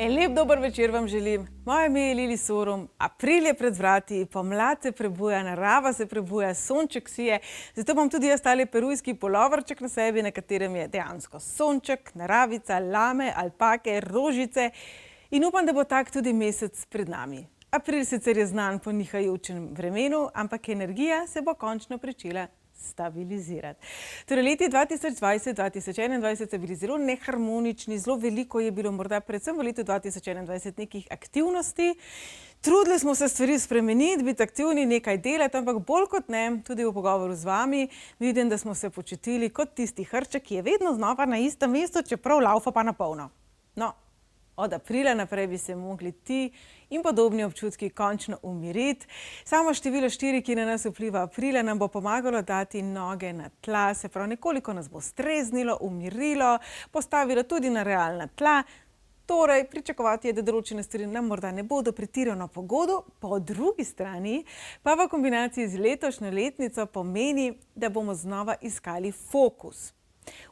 Lep dober večer vam želim. Moje ime je Lili Sorum. April je pred vrati, pomlad se prebuja, narava se prebuja, sonček sije. Zato imam tudi jaz tale perujski polovrček na sebi, na katerem je dejansko sonček, naravica, lame, alpake, rožice. In upam, da bo tak tudi mesec pred nami. April sicer je znan po nihajočem vremenu, ampak energija se bo končno pričela stabilizirati. Torej, leti 2020-2021 so bili zelo neharmonični, zelo veliko je bilo morda predvsem v letu 2021 nekih aktivnosti. Trudili smo se stvari spremeniti, biti aktivni, nekaj delati, ampak bolj kot ne, tudi v pogovoru z vami, vidim, da smo se počutili kot tisti hrček, ki je vedno znova na istem mestu, čeprav laufa pa na polno. No, od aprila naprej bi se mogli ti in podobni občutki končno umiriti. Samo število 4, ki na nas vpliva aprila, nam bo pomagalo dati noge na tla, se pravi, nekoliko nas bo streznilo, umirilo, postavilo tudi na realna tla. Torej, pričakovati je, da določene stvari nam morda ne bodo pretirano po godu, po drugi strani pa v kombinaciji z letošnjo letnico pomeni, da bomo znova iskali fokus.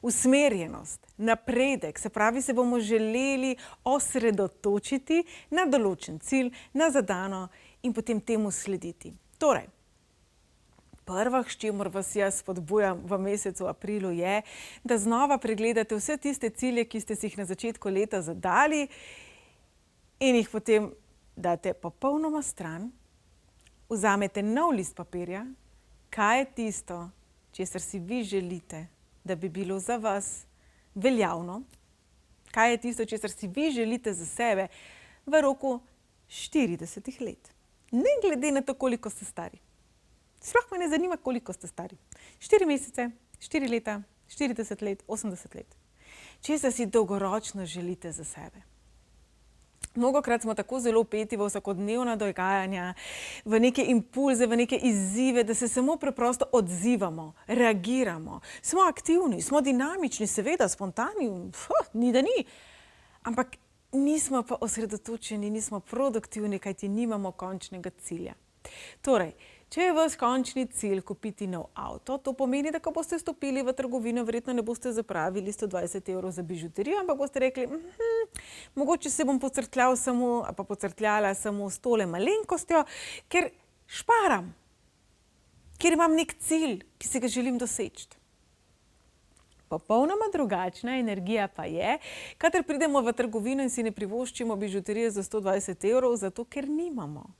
Usmerjenost, napredek, se pravi, se bomo želeli osredotočiti na določen cilj, na zadano in potem temu slediti. Torej, prvo, s čimer vas jaz spodbujam v mesecu aprilu, je, da znova pregledate vse tiste cilje, ki ste si jih na začetku leta zadali in jih potem date popolnoma stran, vzamete nov list papirja, kaj je tisto, česar si vi želite, da bi bilo za vas veljavno, kaj je tisto, česar si vi želite za sebe v roku 40 let. Ne glede na to, koliko ste stari. Sploh me ne zanima, koliko ste stari. 4 mesece, 4 leta, 40 let, 80 let. Česar si dolgoročno želite za sebe. Mnogokrat smo tako zelo vpeti v vsakodnevna dogajanja, v neke impulze, v neke izzive, da se samo preprosto odzivamo, reagiramo. Smo aktivni, smo dinamični, seveda, spontani, ni da ni. Ampak nismo pa osredotočeni, nismo produktivni, kajti nimamo končnega cilja. Torej, če je vaš končni cilj kupiti nov avto, to pomeni, da ko boste stopili v trgovino, verjetno ne boste zapravili 120 evrov za bižuterijo, ampak boste rekli, mogoče se bom pocrtljala samo s tole malenkostjo, ker šparam, ker imam nek cilj, ki si ga želim doseči. Popolnoma drugačna energija pa je, kadar pridemo v trgovino in si ne privoščimo bižuterije za 120 evrov, zato ker nimamo.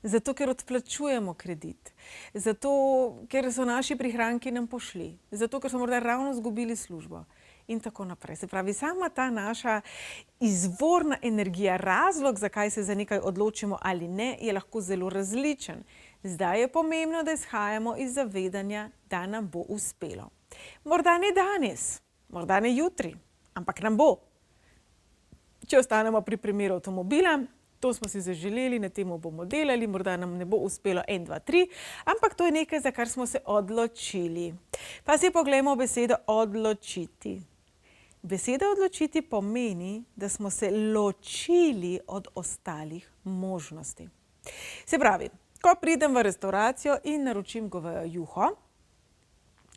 Zato, ker odplačujemo kredit, zato, ker so naši prihranki nam pošli, zato, ker smo morda ravno izgubili službo in tako naprej. Se pravi, sama ta naša izvorna energija, razlog, zakaj se za nekaj odločimo ali ne, je lahko zelo različen. Zdaj je pomembno, da izhajamo iz zavedanja, da nam bo uspelo. Morda ne danes, morda ne jutri, ampak nam bo. Če ostanemo pri primeru avtomobila, to smo si zaželeli, na temu bomo delali, morda nam ne bo uspelo 1, 2, 3, ampak to je nekaj, za kar smo se odločili. Pa si poglejmo besedo odločiti. Beseda odločiti pomeni, da smo se ločili od ostalih možnosti. Se pravi, ko pridem v restavracijo in naročim govejo juho,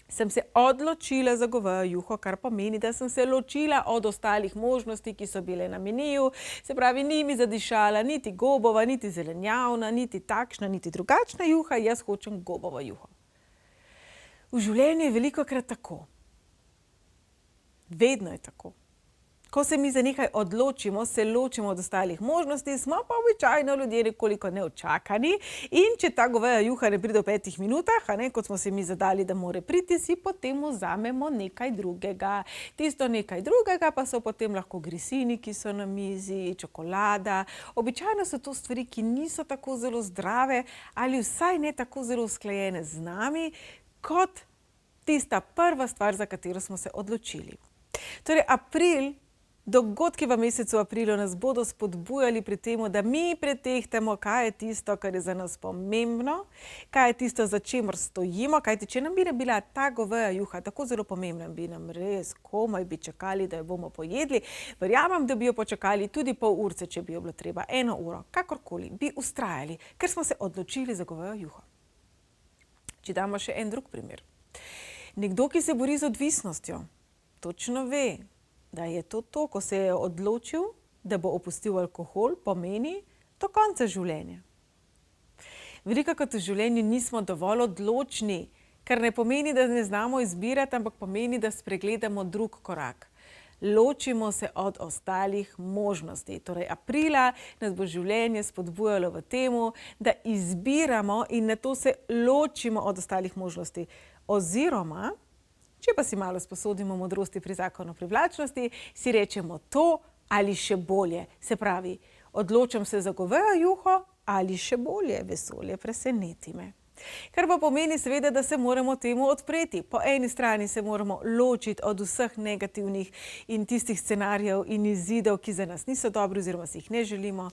sem se odločila za govejo juho, kar pomeni, da sem se ločila od ostalih možnosti, ki so bile na meniju. Se pravi, ni mi zadišala niti gobova, niti zelenjavna, niti takšna, niti drugačna juha, jaz hočem gobovo juho. V življenju je velikokrat tako. Vedno je tako. Ko se mi za nekaj odločimo, se ločimo od ostalih možnosti, smo pa običajno ljudje nekoliko neočakani in če ta goveja juha ne pride v 5 minutah, kot smo se mi zadali, da mora priti, si potem vzamemo nekaj drugega. Tisto nekaj drugega pa so potem lahko grisini, ki so na mizi, čokolada. Običajno so to stvari, ki niso tako zelo zdrave ali vsaj ne tako zelo usklajene z nami, kot tista prva stvar, za katero smo se odločili. Torej, april, dogodki v mesecu aprilu nas bodo spodbujali pri temu, da mi pretehtamo, kaj je tisto, kar je za nas pomembno, kaj je tisto, za čemer stojimo, kajti če nam bi bila ta goveja juha tako zelo pomembna, bi nam res komaj bi čakali, da jo bomo pojedli. Verjamem, da bi jo počakali tudi pol urce, če bi jo bilo treba 1 uro, kakorkoli, bi vztrajali, ker smo se odločili za govejo juho. Če damo še en drug primer. Nekdo, ki se bori z odvisnostjo, točno ve, da je to, ko se je odločil, da bo opustil alkohol, pomeni do konca življenja. Velikokrat v življenju nismo dovolj odločni, kar ne pomeni, da ne znamo izbirati, ampak pomeni, da spregledamo drug korak. Ločimo se od ostalih možnosti. Torej, aprila nas bo življenje spodbujalo v temu, da izbiramo in nato se ločimo od ostalih možnosti. Oziroma, če pa si malo sposodimo modrosti pri zakonu privlačnosti, si rečemo to ali še bolje. Se pravi, odločam se za govejo juho ali še bolje, vesolje preseneti me. Kar pa pomeni seveda, da se moramo temu odpreti. Po eni strani se moramo ločiti od vseh negativnih in tistih scenarijev in izidov, ki za nas niso dobri oziroma si jih ne želimo.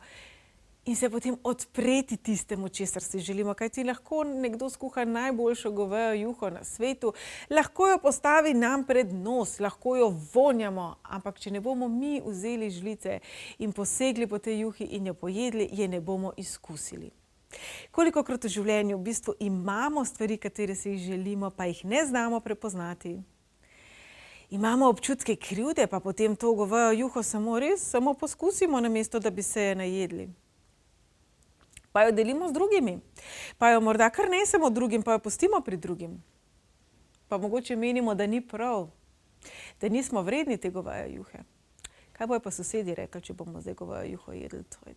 In se potem odpreti tistemu, česar si želimo. Kajti lahko nekdo skuha najboljšo govejo juho na svetu, lahko jo postavi nam pred nos, lahko jo vonjamo, ampak če ne bomo mi vzeli žlice in posegli po tej juhi in jo pojedli, je ne bomo izkusili. Kolikokrat v življenju v bistvu imamo stvari, katere si jih želimo, pa jih ne znamo prepoznati. Imamo občutke krivde, pa potem to govejo juho samo poskusimo, namesto da bi se je najedli. Pa jo delimo z drugimi, pa jo morda kar nesemo drugim, pa jo pustimo pri drugim. Pa mogoče menimo, da ni prav, da nismo vredni te goveje juhe. Kaj bojo pa sosedi rekli, če bomo zdaj govejo juho jedli? To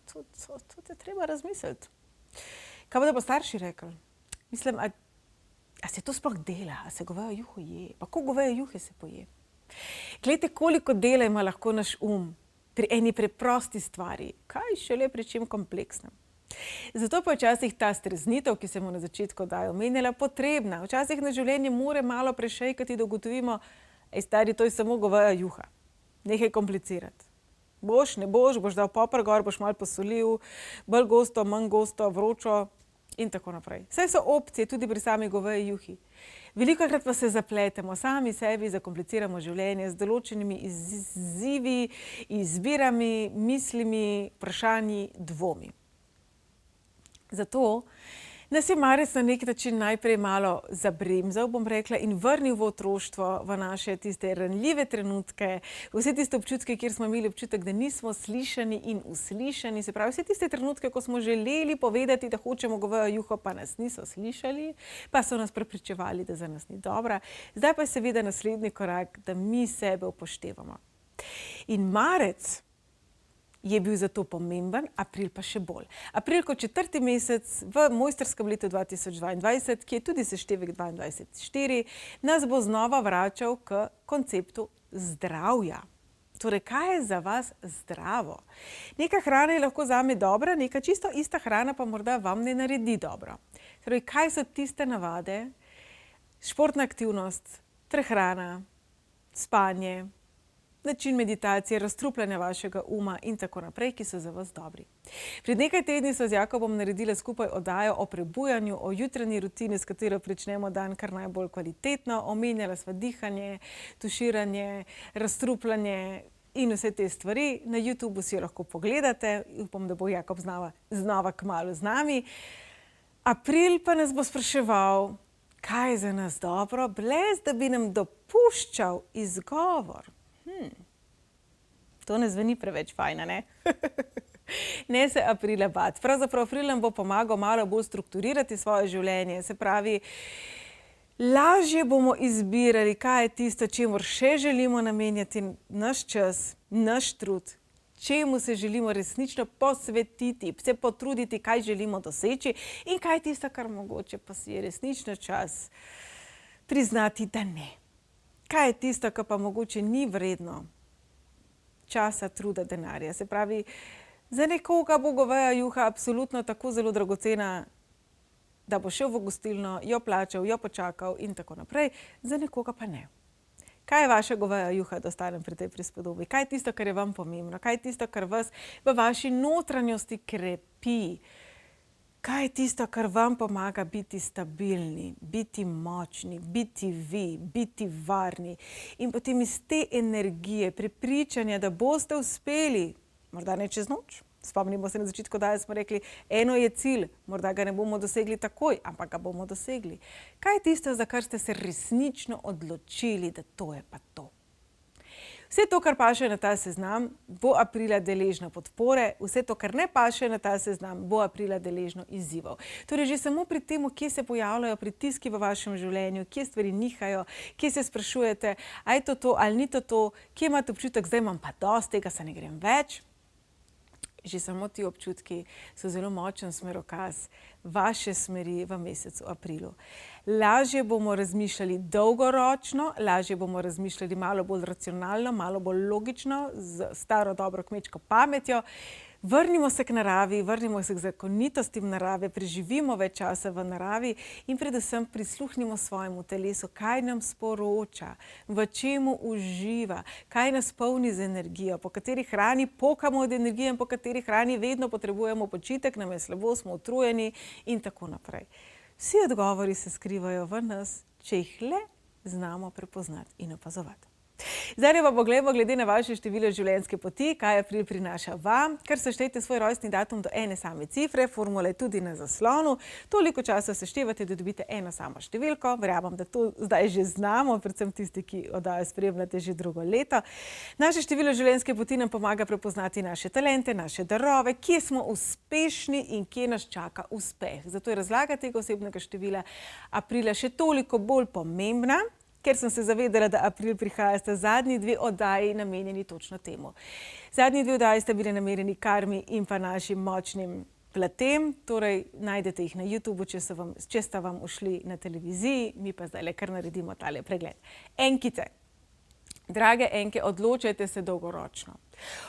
je treba razmisliti. Kaj bodo pa starši rekli? Mislim, a se to sploh dela, a se govejo juho je? Pa koliko goveje juhe se poje? Glejte, koliko dela ima lahko naš pri eni preprosti stvari, kaj šele pri čem kompleksnem. Zato pa včasih ta streznitev, ki sem mu na začetku omenjala, potrebna. Včasih na življenje more malo prešejkati, da ugotovimo, stari, to je samo goveja juha. Nehaj komplicirati. Boš, ne boš, boš dal popr gor, boš malo posolil, bolj gosto, manj gosto, vročo in tako naprej. Vse so opcije, tudi pri sami goveji juhi. Velikokrat pa se zapletemo, sami sebi zakompliciramo življenje z določenimi izzivi, izbirami, mislimi, vprašanji, dvomi. Zato nas je Marec na nek način najprej malo zabremzal, bom rekla, in vrnil v otroštvo, v naše tiste ranljive trenutke, vse tiste občutke, kjer smo imeli občutek, da nismo slišani in uslišani, se pravi, vse tiste trenutke, ko smo želeli povedati, da hočemo govejo juho, pa nas niso slišali, pa so nas prepričevali, da za nas ni dobra. Zdaj pa je seveda naslednji korak, da mi sebe upoštevamo. In Marec je bil zato pomemben, april pa še bolj. April kot 4. mesec v mojstrskem letu 2022, ki je tudi seštevek 22.4, nas bo znova vračal k konceptu zdravja. Torej, kaj je za vas zdravo? Neka hrana je lahko zame dobra, neka čisto ista hrana pa morda vam ne naredi dobro. Torej, kaj so tiste navade? Športna aktivnost, prehrana, spanje, način meditacije, razstrupljanja vašega uma in tako naprej, ki so za vas dobri. Pred nekaj tedni so z Jakobom naredile skupaj oddajo o prebujanju, o jutranji rutini, s katero pričnemo dan kar najbolj kvalitetno. Omenjala sva dihanje, tuširanje, razstrupljanje in vse te stvari. Na YouTubu si jo lahko pogledate. Upam, da bo Jakob znova kmalu z nami. April pa nas bo spraševal, kaj je za nas dobro, brez da bi nam dopuščal izgovor. To ne zveni preveč fajn, ne? Ne se aprila bati. Pravzaprav april nam bo pomagal malo bolj strukturirati svoje življenje. Se pravi, lažje bomo izbirali, kaj je tisto, čemu še želimo namenjati naš čas, naš trud, čemu se želimo resnično posvetiti, se potruditi, kaj želimo doseči in kaj je tisto, kar mogoče pa si je resnično čas priznati, da ne. Kaj je tisto, kar pa mogoče ni vredno časa, truda, denarja. Se pravi, za nekoga bo goveja juha absolutno tako zelo dragocena, da bo šel v gostilno, jo plačal, jo počakal in tako naprej, za nekoga pa ne. Kaj je vaša goveja juha, da ostanem pri tej prispodobi? Kaj je tisto, kar je vam pomembno? Kaj je tisto, kar vas v vaši notranjosti krepi? Kaj je tisto, kar vam pomaga biti stabilni, biti močni, biti vi, biti varni in potem iz te energije, prepričanja, da boste uspeli, morda ne čez noč. Spomnimo se na začetku, da smo rekli, eno je cilj, morda ga ne bomo dosegli takoj, ampak ga bomo dosegli. Kaj je tisto, za kar ste se resnično odločili, da to je pa to? Vse to, kar paše na ta seznam, bo aprila deležno podpore, vse to, kar ne paše na ta seznam, bo aprila deležno izzivov. Torej, že samo pri tem, kje se pojavljajo pritiski v vašem življenju, kje stvari nihajo, kje se sprašujete, a je to ali ni to, kje imate občutek, zdaj imam pa dosti, tega se ne grem več. Že samo ti občutki so zelo močen smerokaz vaše smeri v mesecu aprilu. Lažje bomo razmišljali dolgoročno, lažje bomo razmišljali malo bolj racionalno, malo bolj logično, z staro dobro kmečko pametjo. Vrnimo se k naravi, vrnimo se k zakonitostim narave, preživimo več časa v naravi in predvsem prisluhnimo svojemu telesu, kaj nam sporoča, v čemu uživa, kaj nas polni z energijo, po kateri hrani pokamo od energije in po kateri hrani vedno potrebujemo počitek, nam je slabo, smo utrujeni in tako naprej. Vsi odgovori se skrivajo v nas, če jih le znamo prepoznati in opazovati. Zdaj pa poglejmo glede na vaše število življenjske poti, kaj april prinaša vam. Kar seštejte svoj rojstni datum do ene same cifre, formula je tudi na zaslonu. Toliko časa seštevate, da dobite eno samo številko. Verjamem, da to zdaj že znamo, predvsem tisti, ki oddajo spremljate že drugo leto. Naše število življenjske poti nam pomaga prepoznati naše talente, naše darove, kje smo uspešni in kje nas čaka uspeh. Zato je razlaga tega osebnega števila aprila še toliko bolj pomembna, ker sem se zavedala, da april prihaja, sta zadnji dve oddaji namenjeni točno temu. Zadnji dve oddaji sta bili namenjeni karmi in pa našim močnim platem, torej najdete jih na YouTubeu, če sta vam ušli na televiziji, mi pa zdaj kar naredimo tale pregled. Enkice. Drage enke, odločajte se dolgoročno.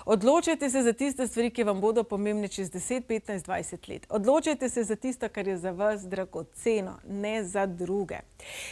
Odločajte se za tiste stvari, ki vam bodo pomembne čez 10, 15, 20 let. Odločajte se za tisto, kar je za vas dragoceno, ne za druge.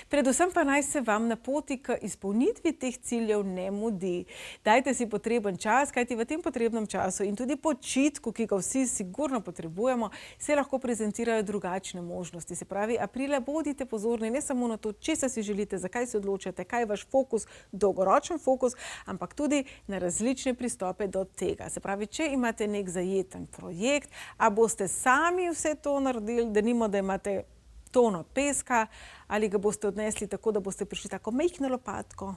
Predvsem pa naj se vam na poti k izpolnitvi teh ciljev ne mudi. Dajte si potreben čas, kajti v tem potrebnem času in tudi počitku, ki ga vsi sigurno potrebujemo, se lahko prezentirajo drugačne možnosti. Se pravi, aprila bodite pozorni ne samo na to, česa si želite, zakaj se odločate, kaj je vaš fokus, dolgoročen fokus, ampak tudi na različne pristope do tega. Se pravi, če imate nek zajeten projekt, a boste sami vse to naredili, denimo, da imate tono peska, ali ga boste odnesli tako, da boste prišli tako majhno lopatko,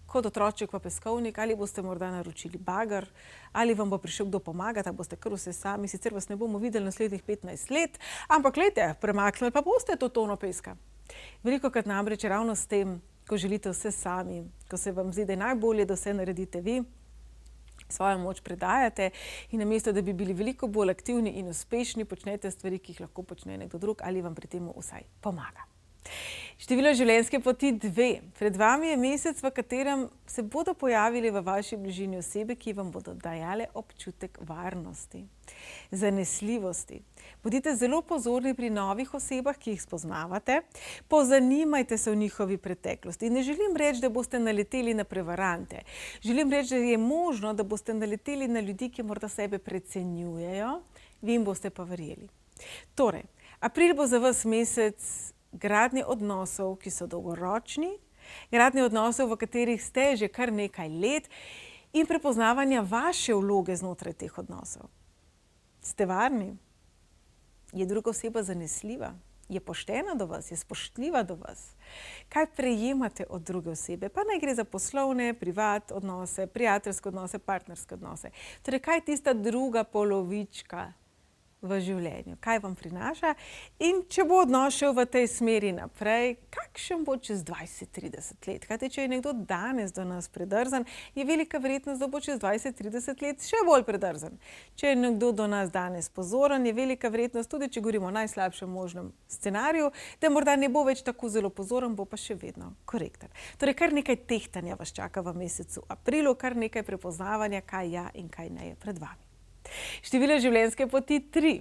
kot otroček pa peskovnik, ali boste morda naročili bager, ali vam bo prišel kdo pomagati, a boste kar vse sami, sicer vas ne bomo videli naslednjih 15 let, ampak glejte, premaknili pa boste to tono peska. Velikokrat namreč ravno s tem, ko želite vse sami, ko se vam zdi, da je najbolje, da vse naredite vi, svojo moč predajate in namesto, da bi bili veliko bolj aktivni in uspešni, počnete stvari, ki jih lahko počne nekdo drug ali vam pri tem vsaj pomaga. Število življenjske poti 2. Pred vami je mesec, v katerem se bodo pojavili v vaši bližini osebe, ki vam bodo dajale občutek varnosti, zanesljivosti. Bodite zelo pozorni pri novih osebah, ki jih spoznavate. Pozanimajte se v njihovi preteklosti. Ne želim reči, da boste naleteli na prevarante. Želim reči, da je možno, da boste naleteli na ljudi, ki morda sebe precenjujejo, vi jim boste pa verjeli. Torej, april bo za vas mesec gradnje odnosov, ki so dolgoročni, gradnje odnosov, v katerih ste že kar nekaj let in prepoznavanja vaše vloge znotraj teh odnosov. Ste varni? Je druga oseba zanesljiva? Je poštena do vas? Je spoštljiva do vas? Kaj prejemate od druge osebe? Pa naj gre za poslovne, privat odnose, prijateljske odnose, partnerske odnose. Torej, kaj je tista druga polovička v življenju, kaj vam prinaša in če bo odnos šel v tej smeri naprej, kakšen bo čez 20-30 let. Kajte, če je nekdo danes do nas predrzan, je velika verjetnost, da bo čez 20-30 let še bolj predrzan. Če je nekdo do nas danes pozoren, je velika verjetnost, tudi če govorimo o najslabšem možnem scenariju, da morda ne bo več tako zelo pozoren, bo pa še vedno korekten. Torej, kar nekaj tehtanja vas čaka v mesecu aprilu, kar nekaj prepoznavanja, kaj ja in kaj ne je pred vami. Število življenjske poti 3.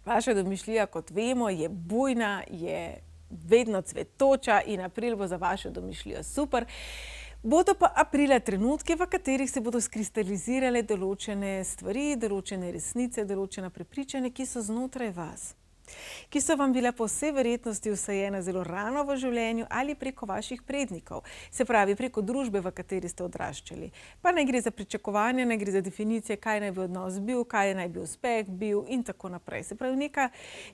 Vaša domišljija, kot vemo, je bujna, je vedno cvetoča in april bo za vašo domišljijo super. Bodo pa aprila trenutki, v katerih se bodo skristalizirale določene stvari, določene resnice, določena prepričanja, ki so znotraj vas. ki so vam bile po vsej verjetnosti vsajene zelo rano v življenju ali preko vaših prednikov, se pravi preko družbe, v kateri ste odraščali. Pa ne gre za pričakovanja, ne gre za definicije, kaj naj bi odnos bil, kaj naj bi uspeh bil in tako naprej. Se pravi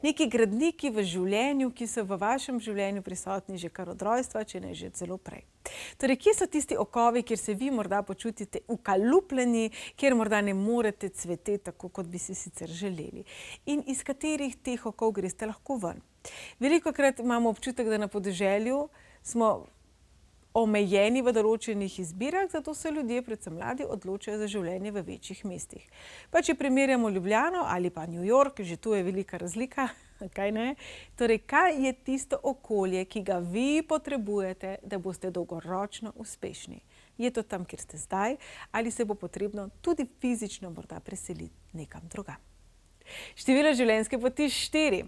neki gradniki v življenju, ki so v vašem življenju prisotni že kar od rojstva, če ne že celo prej. Torej, kje so tisti okovi, kjer se vi morda počutite ukalupljeni, kjer morda ne morete cveteti tako, kot bi si sicer želeli? In iz katerih teh okov greste lahko ven? Velikokrat imamo občutek, da na podeželju smo omejeni v določenih izbirah, zato se ljudje, predvsem mladi, odločajo za življenje v večjih mestih. Pa če primerjamo Ljubljano ali pa New York, že tu je velika razlika, kaj ne? Torej, kaj je tisto okolje, ki ga vi potrebujete, da boste dolgoročno uspešni? Je to tam, kjer ste zdaj, ali se bo potrebno tudi fizično morda preseliti nekam drugam? Število življenjske poti 4.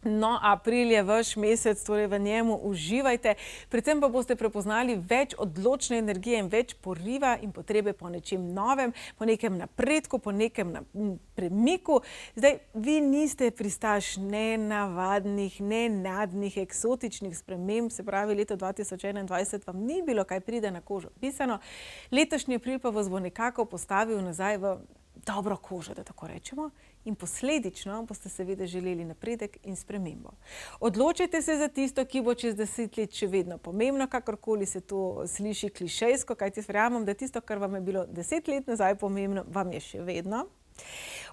No, april je vaš mesec, torej v njemu uživajte, predvsem pa boste prepoznali več odločne energije in več poriva in potrebe po nečem novem, po nekem napredku, po nekem premiku. Zdaj, vi niste pristaš nenavadnih, nenadnih, eksotičnih sprememb, se pravi, leto 2021 vam ni bilo kaj pride na kožo pisano. Letošnji april pa vas bo nekako postavil nazaj v dobro kožo, da tako rečemo, in posledično boste seveda želeli napredek in spremembo. Odločite se za tisto, ki bo čez 10 let še vedno pomembno, kakorkoli se to sliši klišejsko, kajti verjamem, da tisto, kar vam je bilo 10 let nazaj pomembno, vam je še vedno.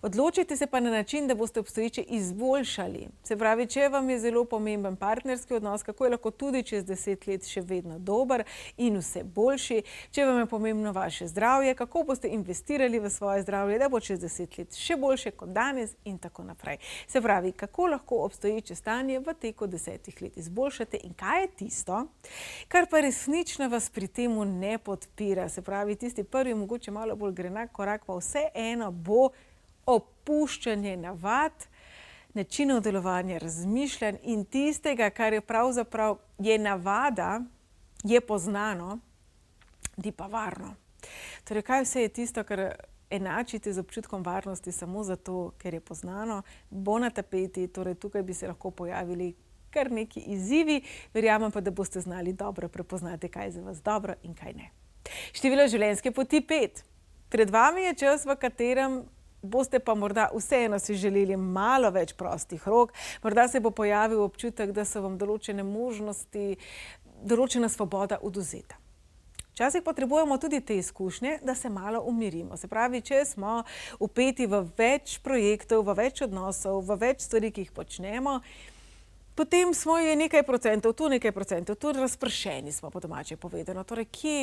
Odločite se pa na način, da boste obstoječe izboljšali. Se pravi, če vam je zelo pomemben partnerski odnos, kako je lahko tudi čez 10 let še vedno dober in vse boljši. Če vam je pomembno vaše zdravje, kako boste investirali v svoje zdravje, da bo čez 10 let še boljše kot danes in tako naprej. Se pravi, kako lahko obstoječe stanje v teku 10 let izboljšate in kaj je tisto, kar pa resnično vas pri temu ne podpira. Se pravi, tisti prvi, mogoče malo bolj grenak korak, pa vseeno bo opuščanje navad, načinov delovanja, razmišljanj in tistega, kar je pravzaprav je navada, je poznano, ni pa varno. Torej, kaj vse je tisto, kar enačite z občutkom varnosti samo zato, ker je poznano, bo na tapeti, torej tukaj bi se lahko pojavili kar neki izzivi, verjamem pa, da boste znali dobro prepoznati, kaj je za vas dobro in kaj ne. Število življenjske poti 5. Pred vami je čas, v katerem boste pa morda vseeno si želeli malo več prostih rok, morda se bo pojavil občutek, da so vam določene možnosti, določena svoboda odvzeta. Včasih potrebujemo tudi te izkušnje, da se malo umirimo. Se pravi, če smo vpeti v več projektov, v več odnosov, v več stvari, ki jih počnemo, potem smo je nekaj procentov, tu nekaj procentov, tu razpršeni smo, po domače povedano. Torej, kje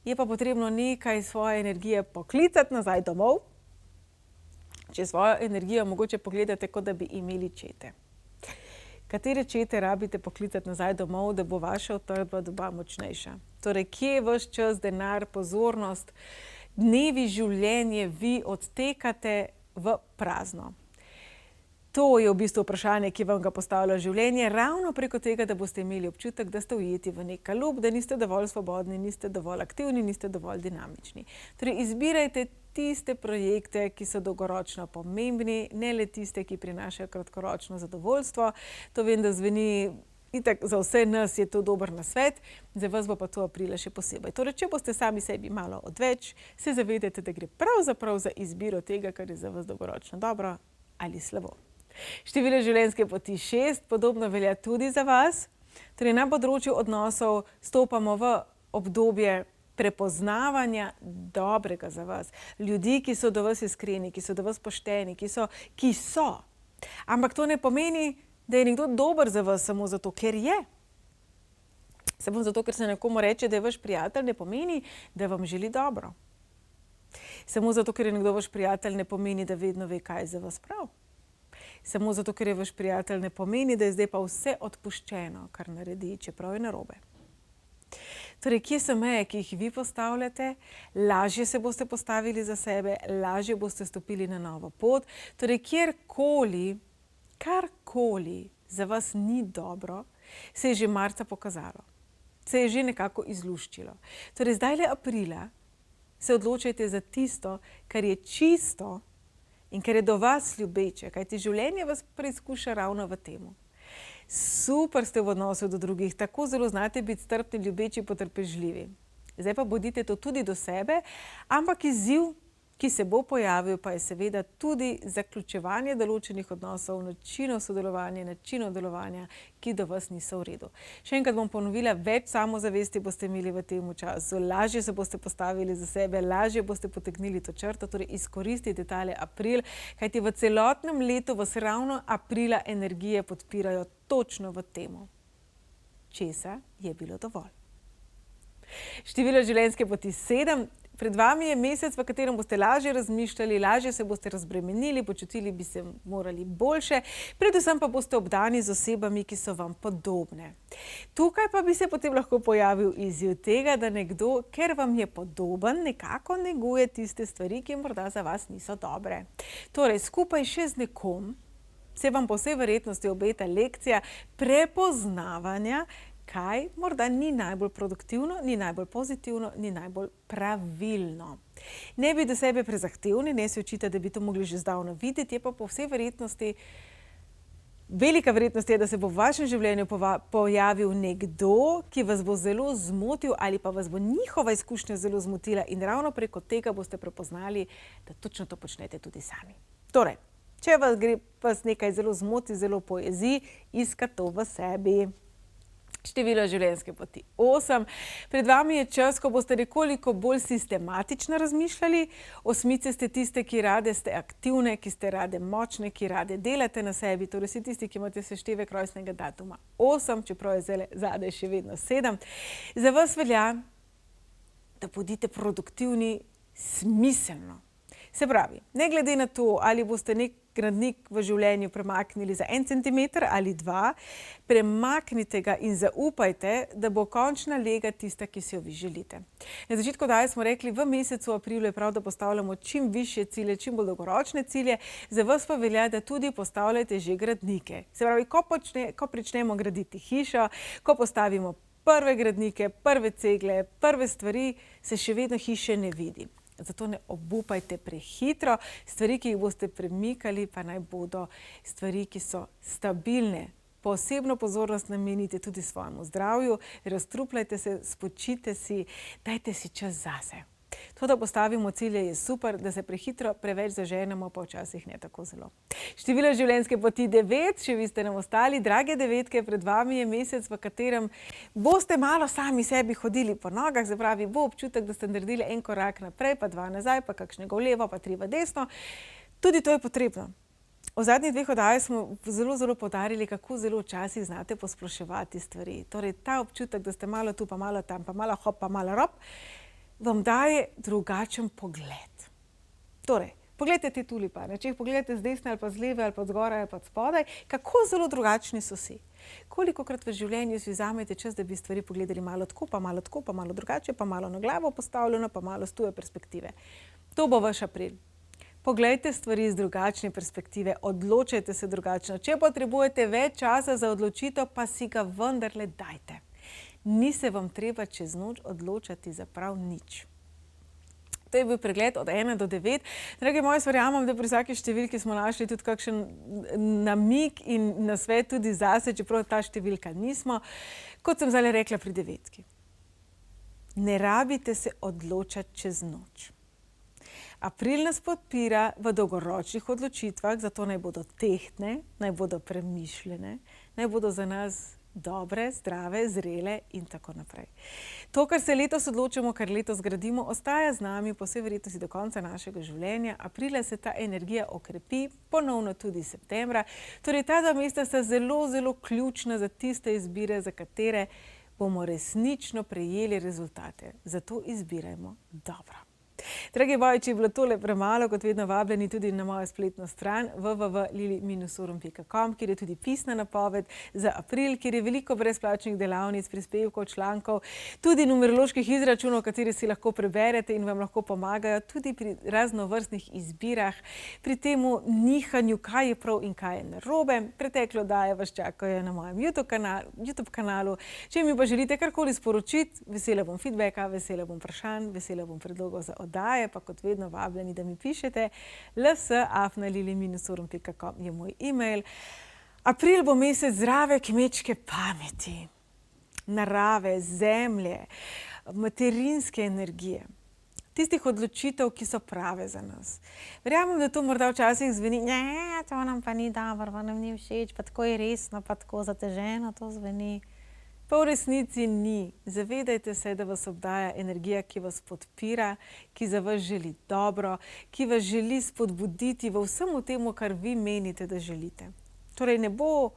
je pa potrebno nekaj svoje energije poklicati nazaj domov, če svojo energijo mogoče pogledate, kot da bi imeli čete. Katere čete rabite poklicati nazaj domov, da bo vaša utrdba doba močnejša? Torej, kje je vaš čas, denar, pozornost, dnevi, življenje vi odtekate v prazno? To je v bistvu vprašanje, ki vam ga postavlja življenje, ravno preko tega, da boste imeli občutek, da ste ujeti v nek kalup, da niste dovolj svobodni, niste dovolj aktivni, niste dovolj dinamični. Torej, izbirajte tiste projekte, ki so dolgoročno pomembni, ne le tiste, ki prinašajo kratkoročno zadovoljstvo. To vem, da zveni itak, za vse nas je to dober nasvet, za vas bo pa to aprila še posebej. Torej, če boste sami sebi malo odveč, se zavedate, da gre pravzaprav za izbiro tega, kar je za vas dolgoročno dobro ali slabo. Število življenjske poti 6, podobno velja tudi za vas. Torej, na področju odnosov stopamo v obdobje prepoznavanja dobrega za vas. Ljudi, ki so do vas iskreni, ki so do vas pošteni, ki so. Ampak to ne pomeni, da je nekdo dober za vas samo zato, ker je. Samo zato, ker se nekomu reče, da je vaš prijatelj, ne pomeni, da vam želi dobro. Samo zato, ker je nekdo vaš prijatelj, ne pomeni, da vedno ve, kaj je za vas prav. Samo zato, ker je vaš prijatelj, ne pomeni, da je zdaj pa vse odpuščeno, kar naredi, čeprav je narobe. Torej, kje so meje, ki jih vi postavljate? Lažje se boste postavili za sebe, lažje boste stopili na novo pot. Torej, kjerkoli, karkoli za vas ni dobro, se je že marca pokazalo. Se je že nekako izluščilo. Torej, zdajle aprila se odločajte za tisto, kar je čisto, in ker je do vas ljubeče, kajti življenje vas preizkuša ravno v temu. Super ste v odnosu do drugih, tako zelo znate biti strpni, ljubeči, potrpežljivi. Zdaj pa bodite to tudi do sebe, ampak izziv, ki se bo pojavil, pa je seveda tudi zaključevanje določenih odnosov, načinov sodelovanja, načinov delovanja, ki do vas niso v redu. Še enkrat bom ponovila, več samozavesti boste imeli v tem času, lažje se boste postavili za sebe, lažje boste potegnili to črto, torej izkoristite tale april, kajti v celotnem letu vas ravno aprila energije podpirajo točno v temu. Česa je bilo dovolj. Število življenjske poti 7. Pred vami je mesec, v katerem boste lažje razmišljali, lažje se boste razbremenili, počutili bi se morali boljše, predvsem pa boste obdani z osebami, ki so vam podobne. Tukaj pa bi se potem lahko pojavil izziv tega, da nekdo, ker vam je podoben, nekako neguje tiste stvari, ki morda za vas niso dobre. Torej, skupaj še z nekom se vam po vsej verjetnosti obeta lekcija prepoznavanja, kaj morda ni najbolj produktivno, ni najbolj pozitivno, ni najbolj pravilno. Ne bi do sebe prezahtevni, ne se očitati, da bi to mogli že zdavno videti, je pa po vsej verjetnosti, velika verjetnost je, da se bo v vašem življenju pojavil nekdo, ki vas bo zelo zmotil ali pa vas bo njihova izkušnja zelo zmotila in ravno preko tega boste prepoznali, da točno to počnete tudi sami. Torej, če vas nekaj zelo zmoti, zelo pojezi, iskati to v sebi. Število življenjske poti 8. Pred vami je čas, ko boste nekoliko bolj sistematično razmišljali. Osmice ste tiste, ki rade ste aktivne, ki ste rade močne, ki rade delate na sebi. Torej si tisti, ki imate seštevek rojstnega datuma 8, čeprav je zadaj še vedno 7. Za vas velja, da bodite produktivni smiselno. Se pravi, ne glede na to, ali boste nek gradnik v življenju premaknili za 1 centimeter ali 2, premaknite ga in zaupajte, da bo končna lega tista, ki si jo vi želite. Na začetku oddaje smo rekli, v mesecu aprilu je prav, da postavljamo čim višje cilje, čim bolj dolgoročne cilje, za vas pa velja, da tudi postavljate že gradnike. Se pravi, ko pričnemo graditi hišo, ko postavimo prve gradnike, prve cegle, prve stvari, se še vedno hiše ne vidi. Zato ne obupajte prehitro, stvari, ki jih boste premikali, pa naj bodo stvari, ki so stabilne. Posebno pozornost namenite tudi svojemu zdravju, razstrupljajte se, spočite si, dajte si čas zase. To, da postavimo cilje, je super, da se prehitro preveč zaženemo, pa včasih ne tako zelo. Število življenjske poti 9, še vi ste nam ostali, drage devetke, pred vami je mesec, v katerem boste malo sami sebi hodili po nogah, se pravi, bo občutek, da ste naredili 1 korak naprej, pa 2 nazaj, pa kakšnega v levo, pa 3 v desno. Tudi to je potrebno. V zadnjih 2 oddajah smo zelo poudarili, kako zelo včasih znate posploševati stvari. Torej, ta občutek, da ste malo tu, pa malo tam, pa malo hop, pa malo rob, vam daje drugačen pogled. Torej, pogledajte te tulipane, če jih pogledate z desne ali pa z leve ali pa zgoraj ali pa spodaj, kako zelo drugačni so si. Kolikokrat v življenju si vzamete čas, da bi stvari pogledali malo tako, pa malo drugače, pa malo na glavo postavljeno, pa malo s tuje perspektive. To bo vaš april. Poglejte stvari z drugačne perspektive, odločajte se drugačno. Če potrebujete več časa za odločitev, pa si ga vendarle dajte. Ni se vam treba čez noč odločati za prav nič. To je bil pregled od 1 do 9. Dragi moji, verjamem, da pri vsaki številki smo našli tudi kakšen namig in nasvet tudi zase, čeprav ta številka nismo. Kot sem zdaj rekla pri 9. Ne rabite se odločati čez noč. April nas podpira v dolgoročnih odločitvah, zato naj bodo tehtne, naj bodo premišljene, naj bodo za nas dobre, zdrave, zrele in tako naprej. To, kar se letos odločimo, kar letos gradimo, ostaja z nami po vsej verjetnosti do konca našega življenja. Aprila se ta energija okrepi, ponovno tudi septembra. Torej, ta 2 meseca sta zelo ključna za tiste izbire, za katere bomo resnično prejeli rezultate. Zato izbirajmo dobro. Dragi moji, če je bilo tole premalo, kot vedno vabljeni tudi na mojo spletno stran www.lili-forum.com, kjer je tudi pisna napoved za april, kjer je veliko brezplačnih delavnic, prispevkov, člankov, tudi numeroloških izračunov, kateri si lahko preberete in vam lahko pomagajo tudi pri raznovrstnih izbirah, pri temu nihanju, kaj je prav in kaj je narobe. Pretekle oddaje vas čakajo na mojem YouTube kanalu. Če mi pa želite karkoli sporočiti, vesela bom feedbacka, vesela bom vprašanj, vesela bom predlogov za oddaje. oddaje, pa kot vedno vabljeni, da mi pišete. ls@lili-forum.com je moj e-mail. April bo mesec zdrave kmečke pameti, narave, zemlje, materinske energije. Tistih odločitev, ki so prave za nas. Verjamem, da to morda včasih zveni, ne, to nam pa ni dobro, pa nam ni všeč, pa tako je resno, pa tako zateženo to zveni. Pa v resnici ni. Zavedajte se, da vas obdaja energija, ki vas podpira, ki za vas želi dobro, ki vas želi spodbuditi v vsemu temu, kar vi menite, da želite. Torej ne bo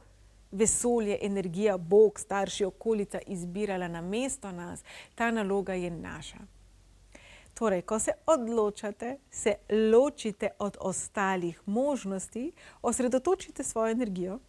vesolje, energija, Bog, starši, okolica izbirala namesto nas. Ta naloga je naša. Torej, ko se odločate, se ločite od ostalih možnosti, osredotočite svojo energijo,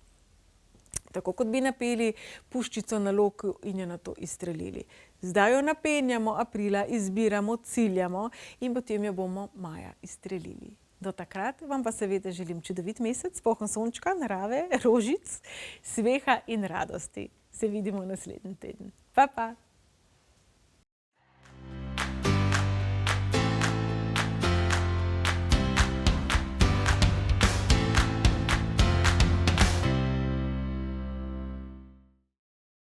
tako kot bi napeli puščico na loku in jo nato izstrelili. Zdaj jo napenjamo aprila, izbiramo, ciljamo in potem jo bomo maja izstrelili. Do takrat vam pa seveda želim čudovit mesec, poln sončka, narave, rožic, smeha in radosti. Se vidimo naslednji teden. Pa, pa!